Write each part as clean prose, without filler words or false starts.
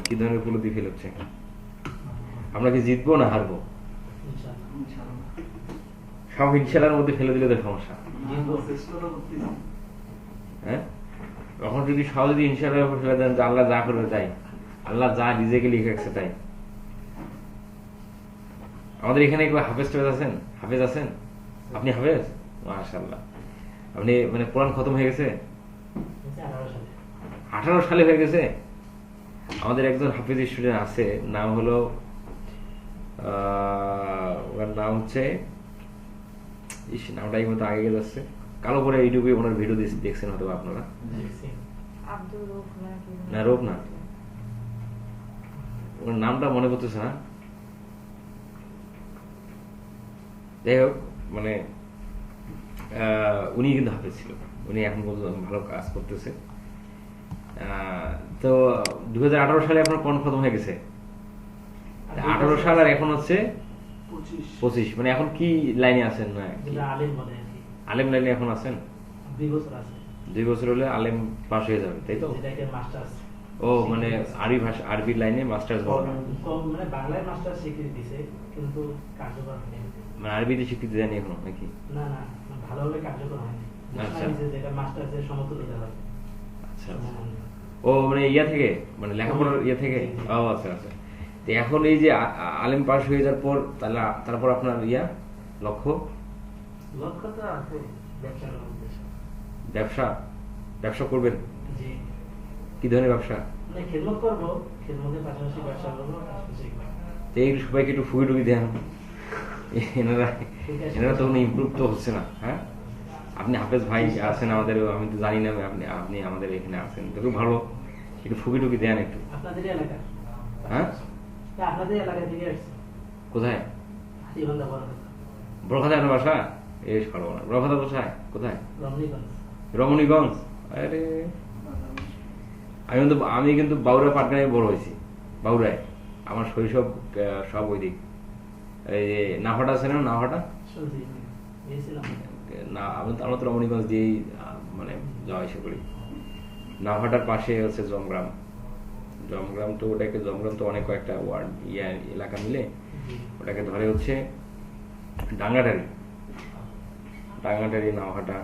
কি ধরনের উপলব্ধি ফিল হচ্ছে? আমরা কি জিতবো না হারবো? সব ইনশাআল্লাহর মধ্যে ফেলে দিলে তো সমস্যা। হ্যাঁ, তখন যদি সব যদি ইনশাআল্লাহ ফেলে দেন যে আল্লাহ যা করবে তাই, আল্লাহ যা নিজেকে লিখে রাখছে তাই। আমাদের এখানে একবার হাফেজ আছেন, হাফেজ আছেন? আপনি হাফেজ? মাশাআল্লাহ। আপনি মানে কোরআন খতম হয়ে গেছে? 18 সালে হয়ে গেছে। আমাদের একজন হাফেজ স্টুডেন্ট আছে, নাম হলো ওর নাম হচ্ছে নামটা এই মতো আগে যাচ্ছে, কালো করে ইউটিউবে ওনার ভিডিও দেখছেন হয়তো আপনারা। না, রূপ না, ওনার নামটা মনে করতেছে না। যাই হোক, মানে উনি কিন্তু হাফেজ ছিল, উনি এখন পর্যন্ত ভালো কাজ করতেছে। তো 2018 সালে আপনার কোন খতম হয়ে গেছে? 18 সাল আর এখন হচ্ছে 25, মানে এখন কি লাইনে আছেন? আলেম লাইনে এখন আছেন। 2 বছর হলে আলেম পাস হয়ে যাবে, তাই তো? ও মানে আরবি ভাষা, আরবি লাইনে মাস্টার্স বলা, মানে বাংলায় মাস্টার্স স্বীকৃতি দিয়েছে কিন্তু কার্যকর হয়নি। মানে আরবিতে স্বীকৃতি দেয়নি এখনো নাকি? না না, ভালোভাবে কার্যকর হয়নি। আচ্ছা, যেটা মাস্টার্সের সমতুল্য দেওয়া হয়। আচ্ছা, ও মানে ইয়া থেকে, মানে লেখাপড়ার ইয়া থেকে। ও আচ্ছা আচ্ছা। তো এখন এই যে আলেম পাস হয়ে যাওয়ার পর তাহলে তারপর আপনার ইয়া লক্ষ্য তো আছে ব্যবসার উদ্দেশ্য। ব্যবসা, ব্যবসা করবেন? জি। কি ধরনের ব্যবসা? মানে খেদমত করব, খেদমতের পাশাপাশি ব্যবসা করব। এই সবাইকে একটু ফুগি টুকি দেন, এনারা তো ইমপ্রুভ তো হচ্ছে না। হ্যাঁ, আপনি হাফেজ ভাই আছেন আমাদের, আমি তো জানি না, আপনি আপনি আমাদের এখানে আছেন তো খুব ভালো, একটু ফুগি টুকি দেন একটু। আপনাদের এলাকা? হ্যাঁ, আপনাদের এলাকা থেকে আসছে। কোথায়? হাতিবান্ধা বড়। বড়খাতা আপনার বাসা? এই সর্বনা, বড়খাতা কোথায়? কোথায়? রমণীগঞ্জ। রমণীগঞ্জ? আরে আমি কিন্তু বাউরা পাটগ্রামে বড় হয়েছি, বাউরায়। আমার শৈশব সব ওই দিক, এই যে নাভাটা আছে না, নাভাটা না, আমরা তো রমণীগঞ্জ দিয়েই মানে যাওয়া এসে করি। নাভাটার পাশে হচ্ছে জমগ্রাম। জমগ্রাম তো ওটাকে, জমগ্রাম তো অনেক কয়েকটা ওয়ার্ড ইয়া এলাকা মিলে, ওটাকে ধরে হচ্ছে ডাঙ্গাটারি, ডাঙ্গাটারি, নাভাটা।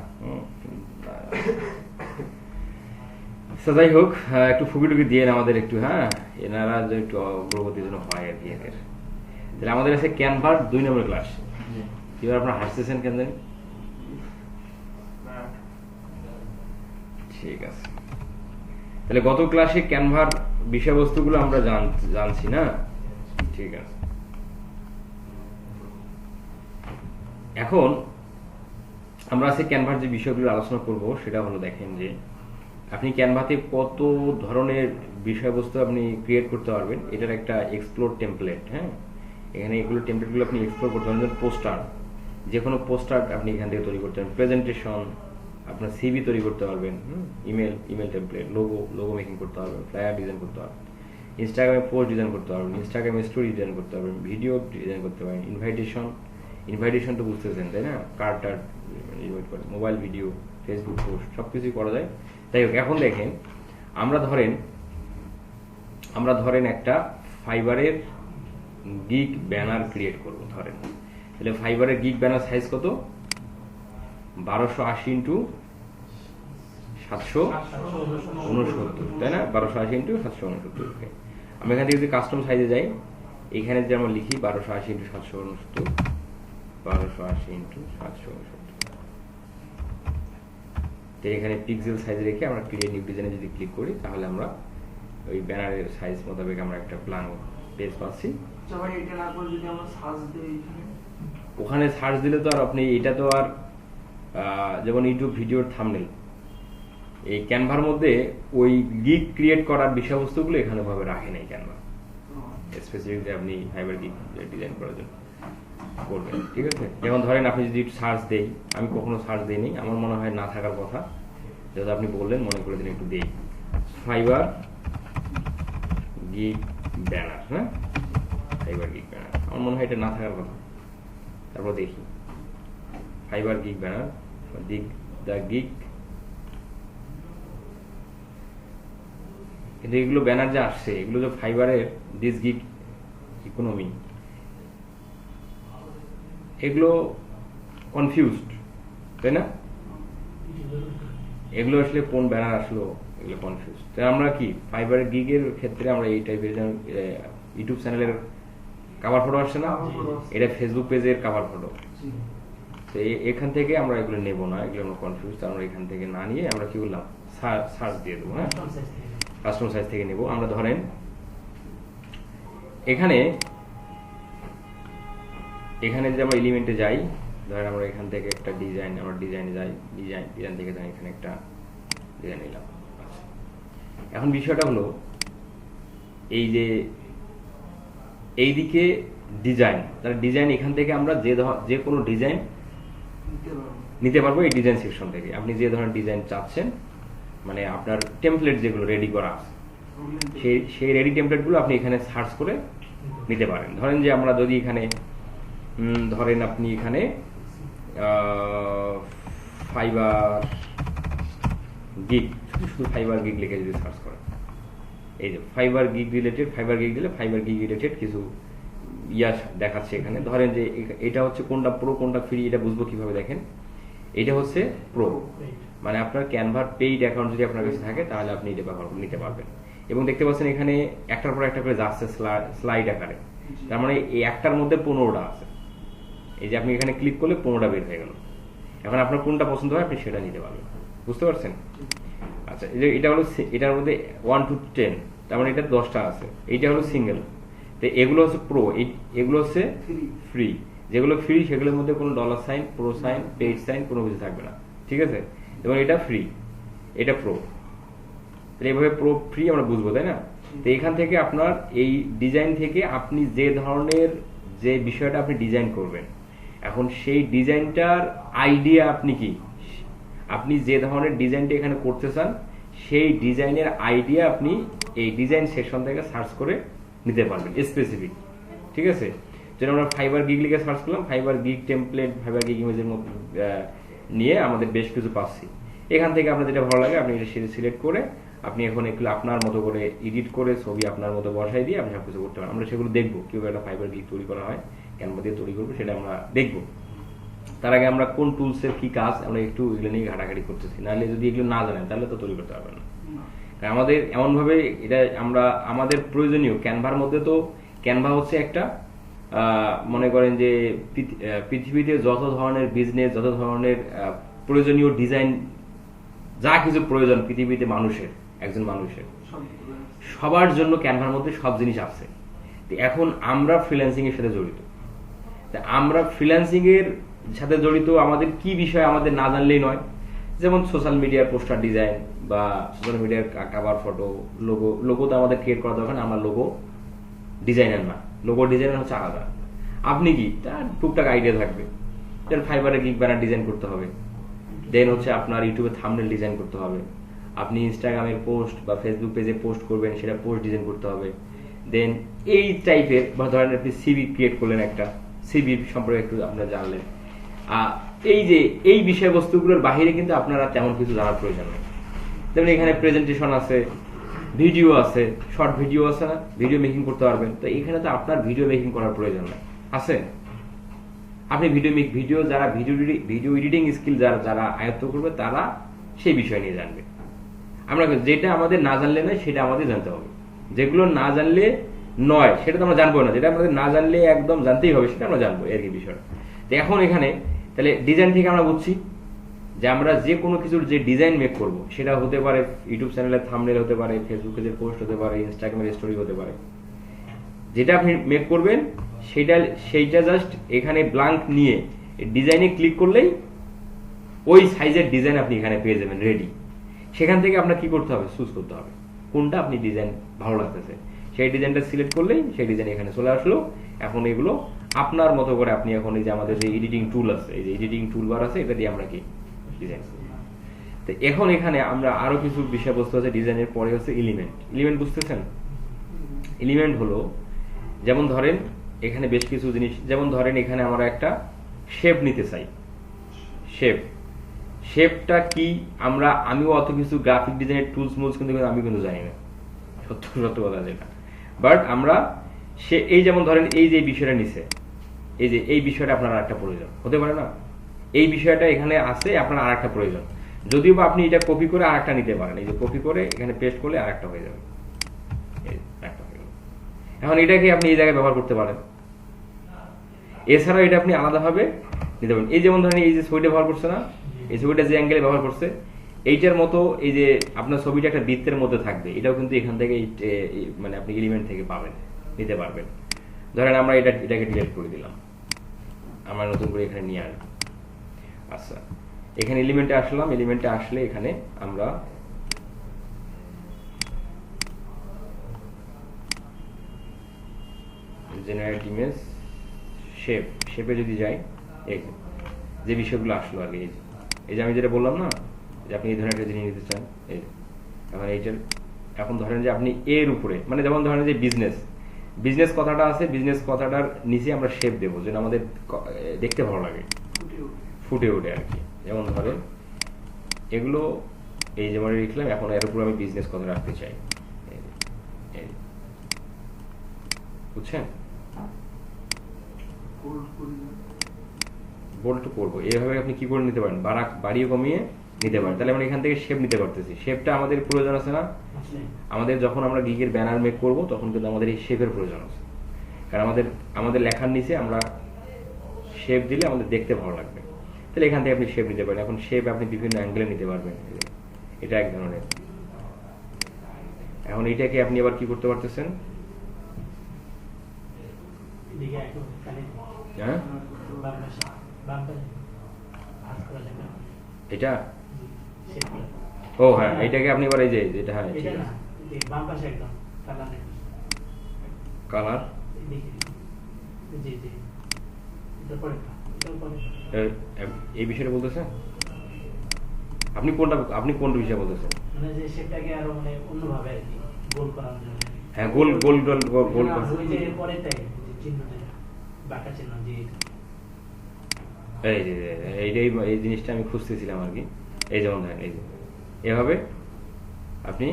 যাই হোক, একটু ফুকি টুকি দিয়ে আমাদের একটু, হ্যাঁ, এনারা যে একটু অগ্রগতির জন্য হয় আর কি এদের। তাহলে আমাদের আছে ক্যানভার 2 নম্বর ক্লাস। এবার আপনারা হাসতেছেন কেন জানি? ঠিক আছে, তাহলে গত ক্লাসে ক্যানভার বিষয়বস্তুগুলো আমরা জানছি না? ঠিক আছে, এখন আমরা আছে ক্যানভার যে বিষয়গুলো আলোচনা করব সেটা হলো, দেখেন যে আপনি ক্যানভাতে কত ধরনের বিষয়বস্তু আপনি ক্রিয়েট করতে পারবেন। এটার একটা এক্সপ্লোর টেমপ্লেট। হ্যাঁ, এখানে এগুলো টেমপ্লেটগুলো আপনি এক্সপ্লোর করতে পারবেন। পোস্টার, যে কোনো পোস্টার আপনি এখান থেকে তৈরি করতে পারবেন। প্রেজেন্টেশন, আপনার সিভি তৈরি করতে পারবেন। ইমেল টেমপ্লেট, লোগো মেকিং করতে পারবেন, ফ্লায়ার ডিজাইন করতে পারবেন, ইনস্টাগ্রামে পোস্ট ডিজাইন করতে পারবেন, ইনস্টাগ্রামে স্টোরি ডিজাইন করতে পারবেন, ভিডিও ডিজাইন করতে পারবেন, ইনভাইটেশন তো বুঝতেছেন তাই না? কার্ড ইনভাইট করে, মোবাইল ভিডিও, ফেসবুক পোস্ট, সব কিছুই করা যায়। তাই হোক, এখন দেখেন আমরা ধরেন একটা ফাইবারের গিগ ব্যানার ক্রিয়েট করব ধরেন। তাহলে ফাইবারের গিগ ব্যানার সাইজ কত? 1280 ইন্টু 769, তাই না? 1280 ইন্টু 769। আমি এখান থেকে যদি কাস্টম সাইজে যাই, এখানে যে আমরা লিখি 1280 ইন্টু 769, 1280 ইন্টু 769, এখানে পিক্সেল সাইজ রেখে আমরা ক্রিয়েট নিউ ডিজাইনে যদি ক্লিক করি, তাহলে আমরা ওই ব্যানারের সাইজ মোতাবেক আমরা একটা প্ল্যান পেজ পাচ্ছি। ওখানে সার্চ দিলে তো আর আপনি এটা তো আর যেমন ইউটিউব ভিডিওর থাম্বনেল, এই ক্যানভার মধ্যে ওই গিগ ক্রিয়েট করার বিষয়বস্তুগুলো এখানে ভাবে রাখে নাই ক্যানভা, স্পেসিফিকলি আপনি ফাইবার গিগ ডিজাইন করার জন্য করবেন। ঠিক আছে, যেমন ধরেন আপনি যদি সার্চ দেই, আমি কখনো সার্চ দিইনি, আমার মনে হয় না থাকার কথা, যেহেতু আপনি বললেন মনে করে দিন একটু দেই, ফাইবার গিগ ব্যানার। হ্যাঁ, ফাইবার গিগ ব্যানার, আমার মনে হয় এটা না থাকার কথা। তারপর দেখি fibre gig banner, the gig কিন্তু এগুলো ব্যানার যে আসছে এগুলো যে ফাইবারের দিস গিগ ইকোনমি, এগুলো কনফিউজড, তাই না? এগুলো আসলে কোন ব্যানার আসলো এগুলো কনফিউজ। তো আমরা কি ফাইবার গিগের ক্ষেত্রে আমরা এই টাইপের ইউটিউব চ্যানেলের কভার ফটো আসছে না, এটা ফেসবুক পেজের কভার ফটো। তো এখান থেকে আমরা এগুলো নেব না, এগুলো আমরা কনফিউজ। আমরা এখান থেকে না নিয়ে আমরা কি বললাম সার্চ দিয়ে দেবো। হ্যাঁ, কাস্টম সাইজ থেকে নেব। আমরা ধরেন এখানে যদি আমরা এলিমেন্টে যাই, ধরেন আমরা এখান থেকে একটা ডিজাইন, আমরা ডিজাইনে যাই, ডিজাইন থেকে ধরেন এখানে একটা ডিজাইন নিলাম। আচ্ছা, এখন বিষয়টা হলো এই যে এইদিকে ডিজাইন, তাহলে ডিজাইন এখান থেকে আমরা যে কোনো ডিজাইন নিতে পারবো এই ডিজাইন সেকশন থেকে। আপনি যে ধরনের ডিজাইন চাচ্ছেন, মানে আপনার টেমপ্লেট যেগুলো রেডি করা আছে সেই রেডি টেমপ্লেটগুলো আপনি এখানে সার্চ করে নিতে পারেন। ধরেন যে আমরা যদি এখানে ধরেন আপনি এখানে ফাইবার গিগ, শুধু ফাইবার গিগ লিখে যদি সার্চ করেন, এই যে fibre gig related, fibre gig দিলে ফাইবার গিগ রিলেটেড কিছু দেখাচ্ছে এখানে। ধরেন যে এটা হচ্ছে কোনটা প্রো কোনটা ফ্রি, এটা বুঝবো কিভাবে? দেখেন, এটা হচ্ছে প্রো, মানে আপনার ক্যানভার পেইড অ্যাকাউন্ট যদি আপনার কাছে থাকে তাহলে আপনি এটা ব্যবহার নিতে পারবেন। এবং দেখতে পাচ্ছেন এখানে একটার পর একটা করে যাচ্ছে স্লাইড আকারে, তার মানে এই একটার মধ্যে 15টা আছে। এই যে আপনি এখানে ক্লিক করলে 15টা বের হয়ে গেল। এখন আপনার কোনটা পছন্দ হয় আপনি সেটা নিতে পারবেন, বুঝতে পারছেন? আচ্ছা, এই যে এটা হলো, এটার মধ্যে 1 to 10, তার মানে এটা 10টা আছে। এইটা হলো সিঙ্গেল। তো এগুলো হচ্ছে প্রো, এগুলো হচ্ছে ফ্রি। যেগুলো ফ্রি সেগুলোর মধ্যে কোনো dollar sign, pro sign, page sign কোনো কিছু থাকবে না, ঠিক আছে? এবং এটা ফ্রি, এটা প্রো। এইভাবে প্রো ফ্রি আমরা বুঝবো, তাই না? তো এখান থেকে আপনার এই ডিজাইন থেকে আপনি যে ধরনের যে বিষয়টা আপনি ডিজাইন করবেন, এখন সেই ডিজাইনটার আইডিয়া আপনি কি, আপনি যে ধরনের ডিজাইনটা এখানে করতে চান সেই ডিজাইনের আইডিয়া আপনি এই ডিজাইন সেকশন থেকে সার্চ করে নিতে পারবেন স্পেসিফিক, ঠিক আছে? যেন আমরা ফাইবার গিগ লিখে সার্চ করলাম, fibre gig template, fibre gig ইমেজের মধ্যে নিয়ে আমাদের বেশ কিছু পাচ্ছি। এখান থেকে আপনার যেটা ভালো লাগে আপনি এটা সিলেক্ট করে আপনি এখন এগুলো আপনার মতো করে এডিট করে ছবি আপনার মতো বসাই দিয়ে আপনি সবকিছু করতে পারেন। আমরা সেগুলো দেখবো কিভাবে একটা ফাইবার গিগ তৈরি করা হয়, ক্যানভা দিয়ে তৈরি করবো, সেটা আমরা দেখবো। তার আগে আমরা কোন টুলসের কি কাজ আমরা একটু এগুলো নিয়ে ঘাটাঘাটি করতেছি, নাহলে যদি এগুলো না জানেন তাহলে তো তৈরি করতে পারবেন না। আমাদের এমনভাবে এটা আমরা আমাদের প্রয়োজনীয় ক্যানভার মধ্যে, তো ক্যানভা হচ্ছে একটা মনে করেন যে পৃথিবীতে যত ধরনের বিজনেস, যত ধরনের প্রয়োজনীয় ডিজাইন, যা কিছু প্রয়োজন পৃথিবীতে মানুষের, একজন মানুষের, সবার জন্য ক্যানভার মধ্যে সব জিনিস আছে। এখন আমরা ফ্রিল্যান্সিং এর সাথে জড়িত, আমরা ফ্রিল্যান্সিং এর সাথে জড়িত আমাদের কি বিষয় আমাদের না জানলেই নয়। যেমন সোশ্যাল মিডিয়ার পোস্টার ডিজাইন বা সোশ্যাল মিডিয়ার কভার ফটো, লোগো তো আমাদের ক্রিয়েট করা দরকার। আমরা লোগো ডিজাইনার না, লোগো ডিজাইনার হচ্ছে আলাদা। আপনি কি তার টুকটাক আইডিয়া থাকবে, যেন ফাইবারে গিগ ব্যানার ডিজাইন করতে হবে, দেন হচ্ছে আপনার ইউটিউবে থাম্বনেল ডিজাইন করতে হবে, আপনি ইনস্টাগ্রামের পোস্ট বা ফেসবুক পেজে পোস্ট করবেন সেটা পোস্ট ডিজাইন করতে হবে। দেন এই টাইপের, বা ধরেন আপনি সিভি ক্রিয়েট করলেন, একটা সিভি সম্পর্কে একটু আপনারা জানলেন। এই যে এই বিষয়বস্তুগুলোর বাহিরে কিন্তু আপনারা তেমন কিছু জানার প্রয়োজন নেই। যেমন এখানে প্রেজেন্টেশন আছে, ভিডিও আছে, শর্ট ভিডিও আছে না, ভিডিও মেকিং করতে পারবেন। তো এখানে তো আপনার ভিডিও মেকিং করার প্রয়োজন নেই, আছে? আপনি ভিডিও যারা ভিডিও এডিটিং স্কিল যারা আয়ত্ত করবে তারা সেই বিষয় নিয়ে জানবে। আমরা যেটা আমাদের না জানলে নয় সেটা আমাদের জানতে হবে, যেগুলো না জানলে নয় সেটা তো আমরা জানবো না, যেটা আমাদের না জানলে একদম জানতেই হবে সেটা আমরা জানবো, এর কি বিষয়। তো এখন এখানে তাহলে ডিজাইন থেকে আমরা বুঝছি যে আমরা যে কোনো কিছুর যে ডিজাইন মেক করব সেটা হতে পারে ইউটিউব চ্যানেলের থাম্বনেল হতে পারে, ফেসবুক পেজের পোস্ট হতে পারে, ইনস্টাগ্রামের স্টোরি হতে পারে। যেটা আপনি মেক করবেন সেইটা জাস্ট এখানে ব্ল্যাঙ্ক নিয়ে ডিজাইনে ক্লিক করলেই ওই সাইজের ডিজাইন আপনি এখানে পেয়ে যাবেন রেডি। সেখান থেকে আপনার কি করতে হবে, চুজ করতে হবে কোনটা আপনি ডিজাইন ভালো লাগতেছে, সেই ডিজাইনটা সিলেক্ট করলেই সেই ডিজাইন এখানে চলে আসলো। এখন এগুলো আপনার মতো করে আপনি এখন এই যে আমাদের যে এডিটিং টুল আছে, এই যে এডিটিং টুল বার আছে, এটা দিয়ে আমরা কি ডিজাইন করব। তো এখন এখানে আমরা আরো কিছু বিষয়বস্তু আছে ডিজাইনের পরে হচ্ছে এলিমেন্ট বুঝতেছেন? এলিমেন্ট হলো, যেমন ধরেন এখানে বেশ কিছু জিনিস, যেমন ধরেন এখানে আমরা একটা শেপ নিতে চাই। শেপটা কি আমিও অত কিছু গ্রাফিক ডিজাইনের টুলস কিন্তু আমি কিন্তু জানি না। সত্য সত্য কথা যেটা। বাট আমরা সে এই যেমন ধরেন এই যে বিষয়টা নিছে, এই যে এই বিষয়টা আপনার আরেকটা প্রয়োজন হতে পারে না, এই বিষয়টা এখানে আছে, আপনার আরেকটা প্রয়োজন, যদিও বা আপনি এটা কপি করে আরেকটা নিতে পারেন, এই যে কপি করে এখানে পেস্ট করলে আরেকটা হয়ে যাবে, এই একটা হয়ে গেল। এখন এটাকে আপনি এই জায়গায় ব্যবহার করতে পারেন, এছাড়াও এটা আপনি আলাদাভাবে নিতে পারেন। এই যেমন ধরেন এই যে ছবিটা ব্যবহার করছে না, এই ছবিটা যে অ্যাঙ্গেলে ব্যবহার করছে, এইটার মতো এই যে আপনার ছবিটা একটা বৃত্তের মধ্যে থাকবে, এটাও কিন্তু এখান থেকে মানে আপনি এলিমেন্ট থেকে পাবেন, নিতে পারবেন। ধরেন আমরা এটাকে ডিলিট করে দিলাম, আমরা নতুন করে এখানে নিয়ে আসবো। আচ্ছা, এখানে এলিমেন্টে আসলাম, এলিমেন্টে আসলে এখানে আমরা জেনারেট ইমেজ শেপে যদি যাই, এই যে বিষয়গুলো আসলো আগে, এই যে আমি যেটা বললাম না যে আপনি এই ধরনের একটা জিনিস নিতে চান, এই এখন এইটার এখন ধরেন যে আপনি এর উপরে, মানে যেমন ধরেন যে বিজনেস কথাটা আছে, বিজনেস কথাটার নিচে আমরা শেপ দেবো যেন আমাদের দেখতে ভালো লাগে, ফুটে ওঠে আর কি। যেমন ধরেন এগুলো এই যেমন লিখলাম, এখন এর উপর আমি বিজনেস কথা রাখতে চাই, বুঝছেন? বোল্ড করবো, এইভাবে আপনি কি করে নিতে পারেন, বাড়িয়ে কমিয়ে নিতে পারেন। তাহলে আমরা এখান থেকে শেপ নিতে পারতেছি, শেপটা আমাদের প্রয়োজন আছে না? আমাদের যখন আমরা গিগের ব্যানার মেক করব তখন কিন্তু আমাদের এই শেপের প্রয়োজন আছে, কারণ আমাদের লেখার নিচে আমরা শেপ দিলে আমাদের দেখতে ভালো লাগবে। তাহলে এখান থেকে আপনি শেপ নিতে পারেন। এখন শেপ আপনি বিভিন্ন অ্যাঙ্গেলে নিতে পারবেন, এটা এক ধরনের। এখন এইটাকে আপনি আবার কি করতে পারতেছেন, হ্যাঁ এটা, ও হ্যাঁ, এইটাকে আপনি এবার এই যে এটা, হ্যাঁ কালার, এই বিষয়টা বলতেছেন আপনি কোন বিষয় বলতেছেন? মানে যে সেটাকে আরো মানে অন্যভাবে আর কি গোল করার জন্য, হ্যাঁ গোল গোল গোল গোল ওই যে পরে তাই চিহ্নটা বাঁকা চিহ্ন যে এইটাই, এই জিনিসটা আমি খুঁজতেছিলাম আর কি। এই যেমন ধরেন এই যে এভাবে আপনি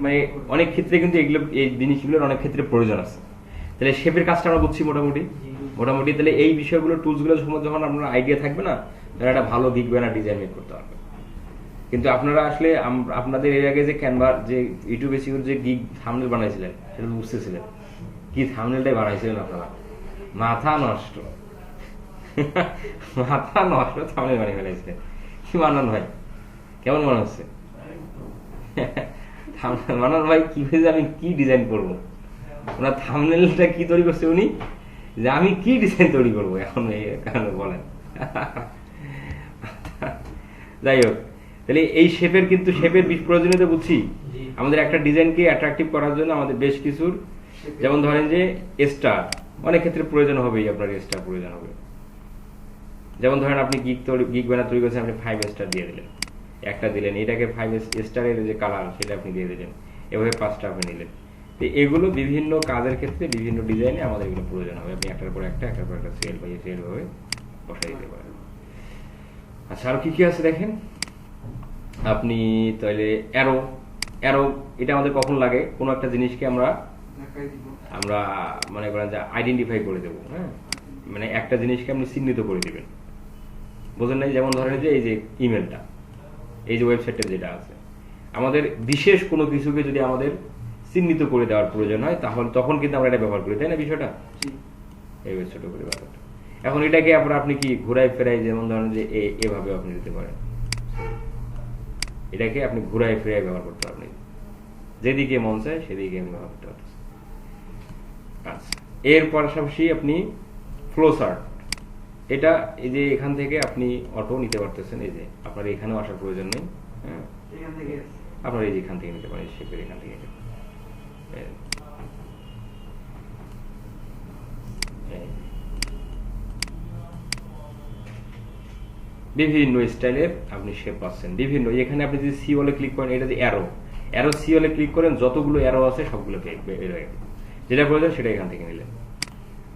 মানে অনেক ক্ষেত্রে কিন্তু এগুলো, এই জিনিসগুলোর অনেক ক্ষেত্রে প্রয়োজন আছে। তাহলে শেপের কাজটা আমরা বুঝছি মোটামুটি। তাহলে এই বিষয়গুলো টুলসগুলো যখন আপনার আইডিয়া থাকবে না, তাহলে একটা ভালো গিগ ব্যানার ডিজাইন মেক করতে পারবে। কিন্তু আপনারা আসলে আপনাদের এর আগে যে ক্যানভা যে ইউটিউবে ছিল যে গিগ থাম্বনেল বানাইছিলেন, সেটা বুঝতেছিলেন কি থাম্বনেলটাই বানাইছিলেন আপনারা, মাথা নষ্ট মাথা নষ্ট থাম্বনেল বানিয়ে ফেলাইছিলেন। কি বানান ভাই, কেমন মনে হচ্ছে? মানান ভাই কি হয়েছে, আমি কি ডিজাইন করবো, ওনার থাম্বনেলটা কি তৈরি করছে উনি, যে আমি কি ডিজাইন তৈরি করবো এখন এই কারণে বলেন। যাই হোক, তাহলে এই শেপের কিন্তু শেপের প্রয়োজনীয়তা বুঝছি। আমাদের একটা ডিজাইনকে অ্যাট্রাকটিভ করার জন্য আমাদের বেশ কিছুর, যেমন ধরেন যে স্টার, অনেক ক্ষেত্রে প্রয়োজন হবেই, আপনার স্টার প্রয়োজন হবে। যেমন ধরেন আপনি গিগ ব্যানার তৈরি করেছেন, আপনি 5 স্টার দিয়ে দিলেন, একটা দিলেন, এটাকে 5 স্টারের যে কালার সেটা আপনি দিয়ে দিলেন, এভাবে 5টা আপনি নিলেন। তো এগুলো বিভিন্ন কাজের ক্ষেত্রে বিভিন্ন ডিজাইনে আমাদের এগুলো প্রয়োজন হবে। আপনি একটার পর একটা সিরিয়াল বাই সিরিয়াল ভাবে বসাই দিতে পারেন। আচ্ছা, আর কি কি আছে দেখেন আপনি। তাহলে অ্যারো এটা আমাদের কখন লাগে, কোনো একটা জিনিসকে আমরা মনে করেন যে আইডেন্টিফাই করে দেবো, হ্যাঁ, মানে একটা জিনিসকে আপনি চিহ্নিত করে দিবেন, বোঝেন নাই? যেমন ধরেন যে এই যে ইমেলটা, এই যে ওয়েবসাইটটা যেটা আছে, আমাদের বিশেষ কোনো কিছুকে যদি আমাদের চিহ্নিত করে দেওয়ার প্রয়োজন হয়, তাহলে তখন কিন্তু আমরা এটা ব্যবহার করি, তাই না? বিষয়টা এই ছোট করে ব্যাপারটা। এখন এটাকে আপনি কি ঘুরাই ফেরাই, যেমন ধরেন যে এভাবে আপনি দিতে পারেন, এটাকে আপনি ঘুরাই ফেরাই ব্যবহার করতে পারেন, যেদিকে মন চায় সেদিকে আমি ব্যবহার করতে পারতেছি। আচ্ছা, এর পাশাপাশি আপনি ফ্লো চার্ট, এটা এই যে এখান থেকে আপনি অটো নিতে পারতেছেন, এই যে আপনার এখানেও আসার প্রয়োজন নেই, হ্যাঁ, আপনার এই যে এখান থেকে নিতে পারেন, শেপের এখান থেকে নিতে পারেন। বিভিন্ন স্টাইলের আপনি শেপ পাচ্ছেন, বিভিন্ন। এখানে আপনি যদি সি ওয়ালে ক্লিক করেন, এটা যে অ্যারো সি ওয়ালে ক্লিক করেন, যতগুলো অ্যারো আছে সবগুলো বের হয়ে গেল, যেটা প্রয়োজন সেটা এখান থেকে নিলেন।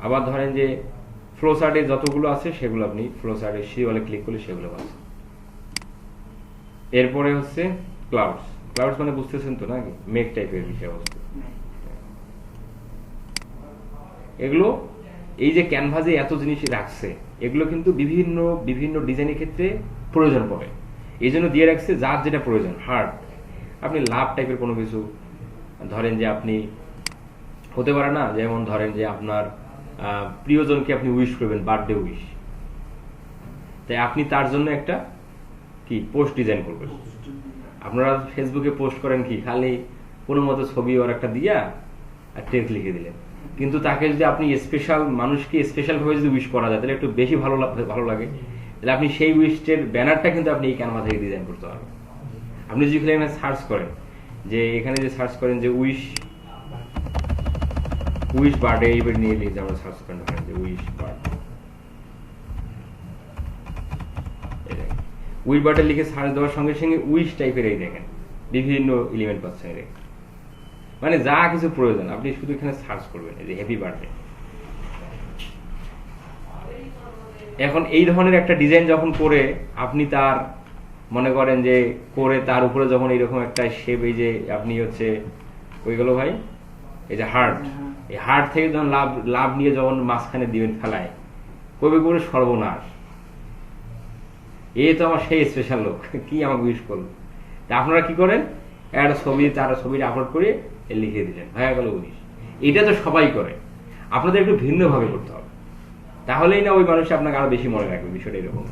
আবার ধরেন যে ফ্লো চার্টে যতগুলো আছে সেগুলো আপনি ফ্লো চার্টে সি ওয়ালে ক্লিক করলে সেগুলো পাচ্ছেন। এরপরে হচ্ছে ক্লাউডস ক্লাউডস মানে বুঝতেছেন তো নাকি, মেঘ টাইপের বিষয়বস্তু। এগুলো এই যে ক্যানভাসে এত জিনিস রাখছে, এগুলো কিন্তু বিভিন্ন বিভিন্ন ডিজাইনের ক্ষেত্রে প্রয়োজন পড়ে, এই জন্য দিয়ে রাখছে যার যেটা প্রয়োজন। হার্ট, আপনি লাভ টাইপের কোনো কিছু ধরেন যে আপনি হতে পারে না, যেমন ধরেন যে আপনার প্রিয়জনকে আপনি উইশ করবেন, বার্থডে উইশ, তাই আপনি তার জন্য একটা কি পোস্ট ডিজাইন করবেন। আপনারা ফেসবুকে পোস্ট করেন কি, খালি কোনো মতো ছবি ওর একটা দিয়া আর টেক্সট লিখে দিলেন, কিন্তু তাকে যদি আপনি স্পেশাল মানুষকে স্পেশাল ভাবে যদি উইশ করা যায় তাহলে একটু বেশি ভালো লাগে। তাহলে আপনি সেই উইশের ব্যানারটা কিন্তু আপনি এই ক্যানভা থেকে ডিজাইন করতে পারবেন। আপনি যদি এখানে সার্চ করেন, যে এখানে যে সার্চ করেন যে উইশ বার্থডে, এইবার নিয়ে নিয়ে আমরা সার্চ করেন যে উইশ বার্থডে, উইশ বার্থডে লিখে সার্চ দেওয়ার সঙ্গে সঙ্গে উইশ টাইপের এই দেখেন বিভিন্ন এলিমেন্ট পাচ্ছেন। মানে যা কিছু প্রয়োজন আপনি শুধু এখানে সার্চ করবেন, এই যে হ্যাপি বার্থডে। এখন এই ধরনের একটা ডিজাইন যখন করে আপনি তার মনে করেন যে করে তার উপরে যখন এইরকম একটা শেপ, এই যে আপনি হচ্ছে ওইগুলো ভাই এই যে হার্ট, এই হার্ট থেকে যখন লাভ নিয়ে যখন মাঝখানে দিবেন ফেলায়, কবে করে সর্বনাশ, এই তো আমার সেই স্পেশাল লোক, কি আমাকে উইশ করলো। তা আপনারা কি করেন, একটা ছবি তার ছবিটা আপলোড করে লিখে দিলেন, ভাইয়া গেল উইশ। এটা তো সবাই করে, আপনাদের একটু ভিন্ন ভাবে করতে হবে, তাহলেই না ওই মানুষ আপনাকে আরো বেশি মনে রাখবে বিষয়টা এরকম।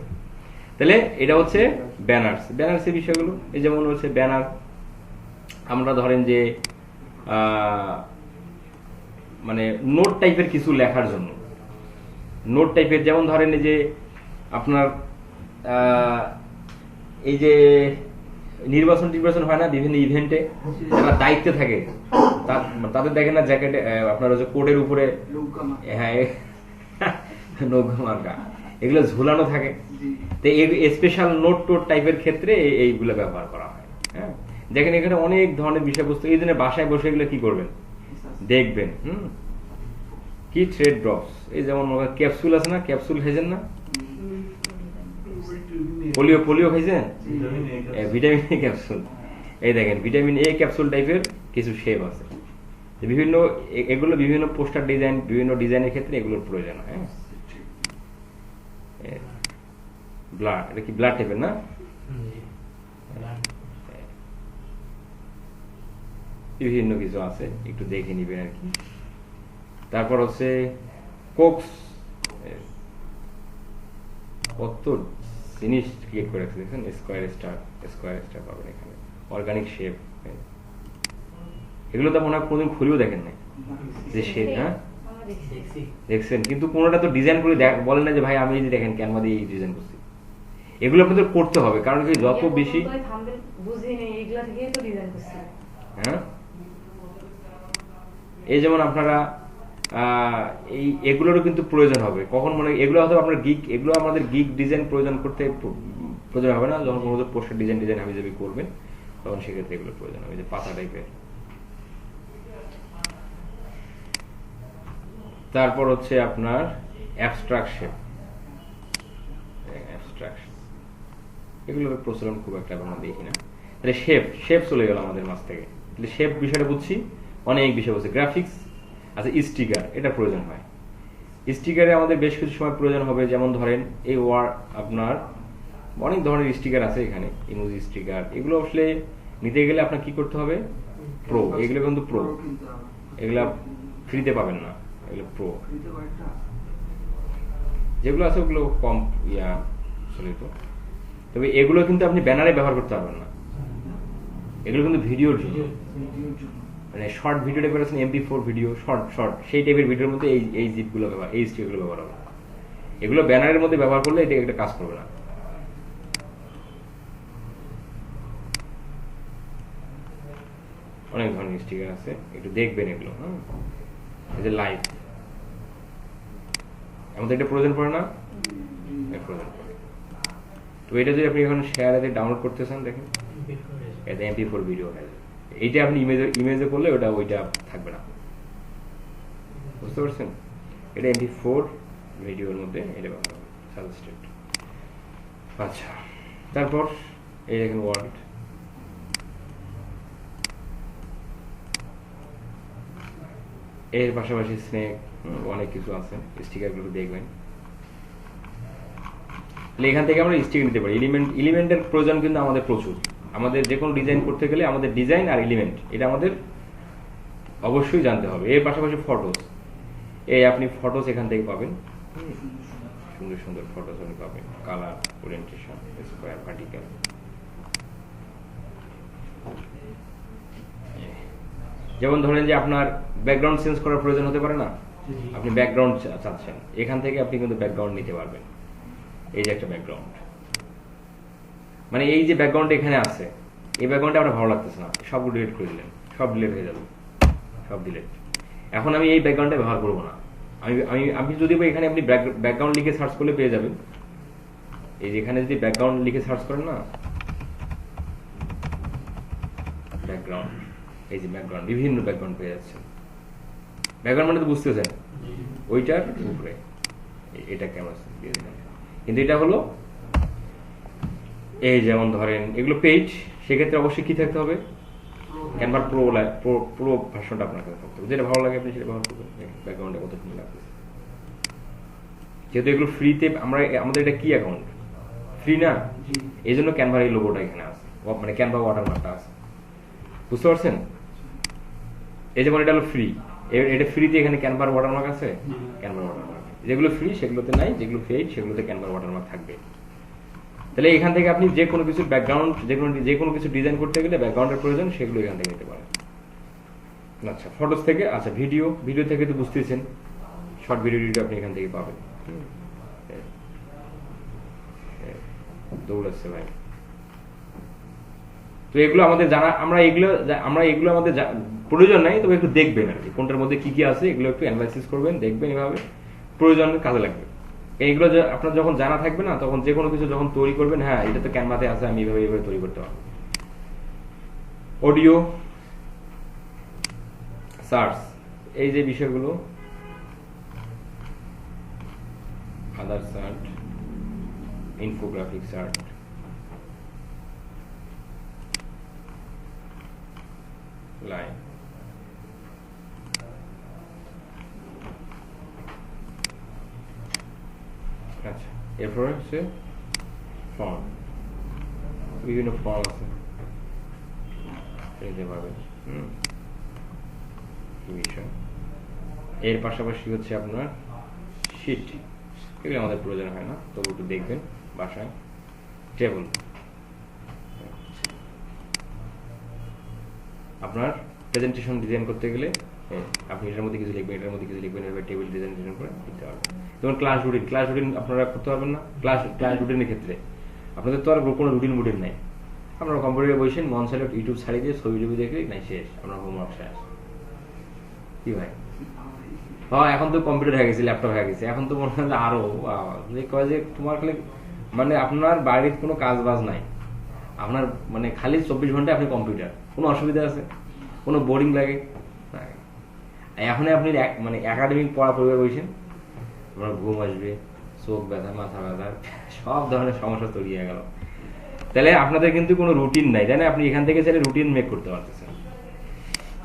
তাহলে এটা হচ্ছে ব্যানার্সের বিষয়গুলো। এই যেমন হচ্ছে ব্যানার, আমরা ধরেন যে মানে নোট টাইপের কিছু লেখার জন্য, নোট টাইপের, যেমন ধরেন এই যে আপনার এই যে নির্বাচন হয় না বিভিন্ন ইভেন্টে, যারা দায়িত্বে থাকে তাদের দেখেন না জ্যাকেটে আপনার হচ্ছে কোটের উপরে হ্যাঁ নৌকা মার্কা এগুলো ঝুলানো থাকে। তো স্পেশাল নোট টোট টাইপের ক্ষেত্রে এইগুলো ব্যবহার করা হয়। হ্যাঁ, দেখেন এখানে অনেক ধরনের বিষয়বস্তু, এই জন্য বাসায় বসে এগুলো কি করবেন দেখবেন। কি থ্রেড ড্রপস, এই যেমন ক্যাপসুল আছে না, ক্যাপসুল খাইছেন না, পোলিও খাইছেন, ভিটামিন এ ক্যাপসুল, এই দেখেন ভিটামিন এ ক্যাপসুল টাইপের কিছু শেপ আছে বিভিন্ন, এগুলো বিভিন্ন পোস্টার ডিজাইন, বিভিন্ন ডিজাইনের ক্ষেত্রে এগুলোর প্রয়োজন হয়। ব্লাড, এটা কি ব্লাড টাইপের না, বিভিন্ন কিছু আছে, একটু দেখে নিবেন আর কি। তারপর হচ্ছে কোক্স, কত জিনিস ক্রিয়েট করে রাখছে দেখছেন, স্কোয়ার স্টার পাবেন এখানে, অর্গানিক শেপ, এগুলো তো মনে হয় কোনোদিন খুলেও দেখেন নাই যে শেপ। হ্যাঁ দেখছেন, কিন্তু কোনোটা তো ডিজাইন করে বলেন না যে ভাই আমি এই যে দেখেন ক্যানভা দিয়ে এই ডিজাইন করছি। এগুলো আপনাদের করতে হবে, কারণ কি যত বেশি হ্যাঁ, এই যেমন আপনারা এগুলোরও কিন্তু প্রয়োজন হবে কখন, মানে এগুলো হয়তো আপনার গিগ, এগুলো আমাদের গিগ ডিজাইন প্রয়োজন হবে না, যখন কোনো পোস্টার ডিজাইন আমি যদি করবেন তখন সেক্ষেত্রে এগুলো প্রয়োজন হবে, যে পাতা টাইপের। তারপর হচ্ছে আপনার অ্যাবস্ট্রাকশন, এগুলোর প্রচলন খুব একটা আমরা দেখি না। তাহলে শেপ চলে গেল আমাদের মাঝ থেকে। তাহলে শেপ বিষয়টা বুঝছি, অনেক বিষয় বলছে। গ্রাফিক্স, আচ্ছা স্টিকার, এটা প্রয়োজন হয়। স্টিকারে আমাদের বেশ কিছু সময় প্রয়োজন হবে, যেমন ধরেন এই আপনার অনেক ধরনের স্টিকার আছে এখানে, ইমোজি স্টিকার, এগুলো আসলে নিতে গেলে আপনার কি করতে হবে, প্রো, এগুলো কিন্তু প্রো, এগুলা ফ্রিতে পাবেন না, এগুলো প্রো। যেগুলো আছে ওগুলো কম চলিত, তবে এগুলো কিন্তু আপনি ব্যানারে ব্যবহার করতে পারবেন না, এগুলো কিন্তু ভিডিওর জন্য, মানে শর্ট ভিডিও টাইপের আছেন, MP4 ভিডিও, শর্ট সেই টাইপের ভিডিওর মধ্যে এই জিপগুলো ব্যবহার, এই স্টিকারগুলো ব্যবহার হবে। এগুলো ব্যানারের মধ্যে ব্যবহার করলে এটা একটা কাজ করবে না। অনেক ধরনের স্টিকার আছে, একটু দেখবেন এগুলো। হ্যাঁ, এই যে লাইভ, আমাদের এটা প্রয়োজন পড়ে না, প্রয়োজন পড়ে। তো এটা যদি আপনি এখন শেয়ারে ডাউনলোড করতে চান, দেখেন এটা MP4 ভিডিও হয়ে যাবে। এইটা আপনি ইমেজে করলে ওইটা থাকবে না, বুঝতে পারছেন? এটা MP4 ভিডিওর মধ্যে এটা ব্যবহার হবে, সাজেস্টেড। আচ্ছা, তারপর এই দেখেন ওয়ার্ড, এর পাশাপাশি স্নেক অনেক কিছু আছে, স্টিকারগুলো দেখবেন। এখান থেকে আমরা স্টিকার নিতে পারি। এলিমেন্টের প্রয়োজন কিন্তু আমাদের প্রচুর। আমাদের যে কোনো ডিজাইন করতে গেলে আমাদের ডিজাইন আর এলিমেন্ট এটা আমাদের অবশ্যই জানতে হবে। এর পাশাপাশি ফটোস, এই আপনি ফটোস এখান থেকে পাবেন, সুন্দর সুন্দর ফটোস আপনি পাবেন, কালার, ওরিয়েন্টেশন, স্কোয়ার, ভার্টিক্যাল। যেমন ধরেন যে আপনার ব্যাকগ্রাউন্ড চেঞ্জ করার প্রয়োজন হতে পারে না, আপনি ব্যাকগ্রাউন্ড চাচ্ছেন, এখান থেকে আপনি কিন্তু ব্যাকগ্রাউন্ড নিতে পারবেন। এই যে একটা ব্যাকগ্রাউন্ড, মানে এই যে ব্যাকগ্রাউন্ড এখানে আছে, এই ব্যাকগ্রাউন্ডে আপনার ভালো লাগতেছে না, সবগুলো ডিলিট করে দিলেন, সব ডিলিট হয়ে যাবে, সব ডিলিট। এখন আমি এই ব্যাকগ্রাউন্ডটা ব্যবহার করবো না। আমি যদি এখানে আপনি ব্যাকগ্রাউন্ড লিখে সার্চ করলে পেয়ে যাবেন। এই যে এখানে যদি ব্যাকগ্রাউন্ড লিখে সার্চ করেন না, ব্যাকগ্রাউন্ড, এই যে ব্যাকগ্রাউন্ড, বিভিন্ন ব্যাকগ্রাউন্ড পেয়ে যাচ্ছেন। ব্যাকগ্রাউন্ড মানে তো বুঝতেছেন, ওইটার উপরে এটা কেমন দিয়ে দিলেন। কিন্তু এটা হলো এই যেমন ধরেন এগুলো পেজ, সেক্ষেত্রে অবশ্যই কি থাকতে হবে, ক্যানভা প্রো ভার্সনটা আপনার কাছে থাকতে হবে। যেটা ভালো লাগে আপনি সেটা ব্যবহার করবেন। ব্যাকগ্রাউন্ডে কত সুন্দর লাগতেছে, যেহেতু এগুলো ফ্রিতে, আমাদের এটা কি অ্যাকাউন্ট, ফ্রি না, এই জন্য ক্যানভার এই লোগোটা এখানে আছে, মানে ক্যানভা ওয়াটারমার্কটা আছে, বুঝতে পারছেন? এই যেমন এটা হলো ফ্রি, এটা ফ্রিতে এখানে ক্যানভার ওয়াটারমার্ক আছে, ক্যানভার ওয়াটারমার্ক। যেগুলো ফ্রি সেগুলোতে নাই, যেগুলো পেইড সেগুলোতে ক্যানভার ওয়াটারমার্ক থাকবে। তাহলে এখান থেকে আপনি যে কোনো কিছু ব্যাকগ্রাউন্ড, যে কোনো কিছু ডিজাইন করতে গেলে ব্যাকগ্রাউন্ডের প্রয়োজন, সেগুলো এখান থেকে নিতে পারেন। আচ্ছা, ফটোস থেকে, আচ্ছা ভিডিও থেকে তো বুঝতেছেন, শর্ট ভিডিওটা আপনি এখান থেকে পাবেন। দৌড়াচ্ছে ভাই। তো এগুলো আমাদের জানা, আমরা এগুলো আমাদের প্রয়োজন নাই, তবে একটু দেখবেন আর কি, কোনটার মধ্যে কি কি আছে এগুলো একটু অ্যানালাইসিস করবেন, দেখবেন, এভাবে প্রয়োজন কাজে লাগবে। এইগুলো আপনার যখন জানা থাকবে না, তখন যে কোনো কিছু যখন তৈরি করবেন, হ্যাঁ এটা তো ক্যানভাতে আছে, আমি এইভাবে তৈরি করতে পারবো। অডিও সার্চ, এই যে বিষয়গুলো, আদার সার্চ, ইনফোগ্রাফিক সার্চ, লাইন, আচ্ছা, এরপরে হচ্ছে ফর্ম, বিভিন্ন ফর্ম আছে নিতে পারবেন। বিষয় এর পাশাপাশি হচ্ছে আপনার শিট, এগুলো আমাদের প্রয়োজন হয় না, তবু একটু দেখবেন বাসায়। টেবল, আপনার প্রেজেন্টেশন ডিজাইন করতে গেলে আপনি এটার মধ্যে কিছু লিখবেন, এটার মধ্যে কিছু লিখবেন, এভাবে টেবিল ডিজাইন করে লিখতে পারবেন। যেমন ক্লাস রুটিন আপনারা করতে পারবেন না। ক্লাস রুটিনের ক্ষেত্রে আপনাদের তো আর কোনো রুটিন নাই। আপনারা কম্পিউটারে বসেন, মন চাইলে ইউটিউব ছাড়িয়ে দিয়ে ছবি দেখে নাই, শেষ, আপনার হোমওয়ার্ক শেষ। কি ভাই, হ্যাঁ এখন তো কম্পিউটার হয়ে গেছে, ল্যাপটপ হয়ে গেছে, এখন তো মনে হয় আরো কয় যে তোমার খালি মানে আপনার বাড়ির কোনো কাজ বাজ নাই, আপনার মানে খালি 24 ঘন্টা আপনি কম্পিউটার, কোনো অসুবিধা আছে, কোনো বোরিং লাগে? এখন আপনি মানে একাডেমিক পড়া পড়বে বসেন, আপনার ঘুম আসবে, চোখ ব্যথা, মাথা ব্যথা, সব ধরনের সমস্যা তৈরি হয়ে গেল। তাহলে আপনাদের কিন্তু কোনো রুটিন নাই, তাই না? আপনি এখান থেকে চাইলে রুটিন মেক করতে পারতেছেন।